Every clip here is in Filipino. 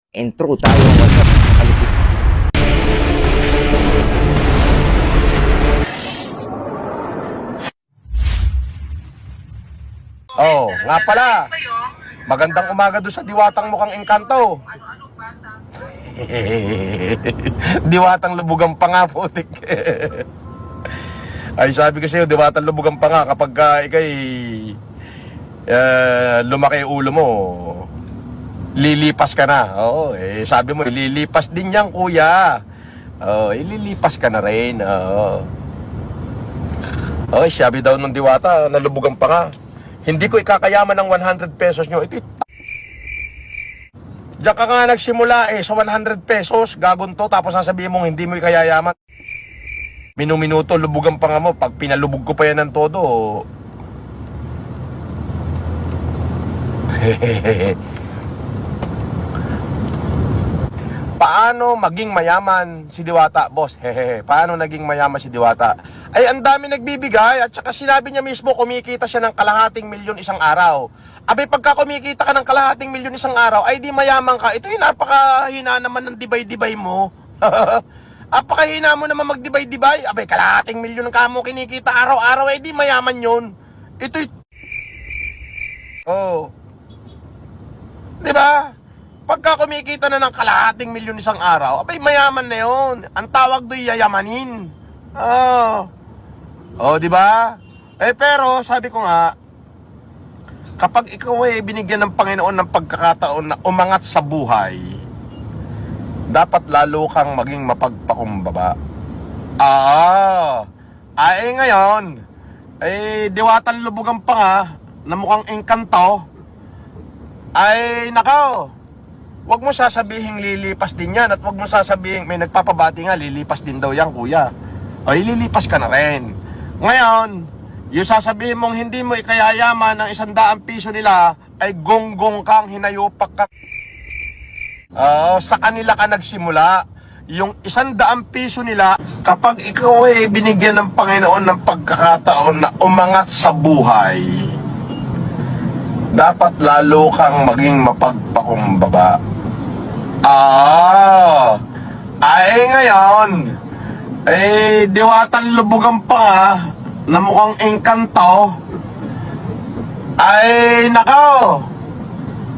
Intro tayo ng WhatsApp. Kalupit. Oh, nga pala. Magandang umaga doon sa diwatang mukhang engkanto. Diwatang lubugang pa nga, putik. Ay, sabi ko sa'yo, diwatang lubugang pa nga kapag ikay lumaki ulo mo, lilipas ka na. Oo, sabi mo, lilipas din yan, kuya. Oo, lilipas ka na rin. Oo. Okay, sabi daw ng diwata, nalubugan pa nga. Hindi ko ikakayaman ng 100 pesos nyo. Ito, diyan ka nga nagsimula sa 100 pesos, gagon to, tapos sasabihin mong hindi mo ikayayaman. Minuminuto, lubugan pa nga mo. Pag pinalubog ko pa yan ng todo, paano maging mayaman si Diwata, boss? Hehehe. Paano naging mayaman si Diwata? Ay, ang dami nagbibigay at saka sinabi niya mismo kumikita siya ng kalahating milyon isang araw. Abay, pagka kumikita ka ng kalahating milyon isang araw, ay di mayaman ka. Ito yung napakahina naman ng dibay-dibay mo. Napakahina mo naman magdibay-dibay. Abay, kalahating milyon ka mo kinikita araw-araw, ay di mayaman yun. Ito yung... Oh. Diba? Pagka kumikita na ng kalahating milyon isang araw, abay mayaman na yun. Ang tawag do'y yayamanin. Di ba? Pero sabi ko nga, kapag ikaw binigyan ng Panginoon ng pagkakataon na umangat sa buhay, dapat lalo kang maging mapagpakumbaba. Ngayon, diwatan lubugan pa nga, na mukhang engkanto, ay nakaw. Huwag mo sasabihing lilipas din yan at huwag mo sasabihing may nagpapabati nga, lilipas din daw yan, kuya. O, lilipas ka na rin. Ngayon, yung sasabihin mong hindi mo ikayayaman ng 100 piso nila ay gonggong kang, hinayupak ka. Sa kanila ka nagsimula. Yung 100 piso nila, kapag ikaw binigyan ng Panginoon ng pagkakataon na umangat sa buhay, dapat lalo kang maging mapagpakumbaba. Ngayon, diwatan lubugan pa nga, na mukhang engkanto, nakaw.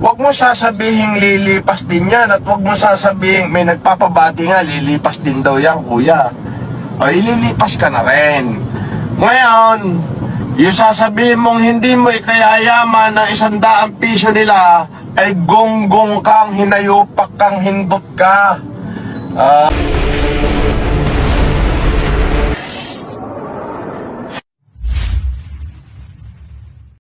Huwag mo sasabihing lilipas din yan at huwag mo sasabihing may nagpapabati nga, lilipas din daw yan, kuya. O, lilipas ka na rin. Ngayon, yung sasabihin mong hindi mo ikayayaman ng 100 piso nila ay gonggong kang, hinayupak kang, hindot ka.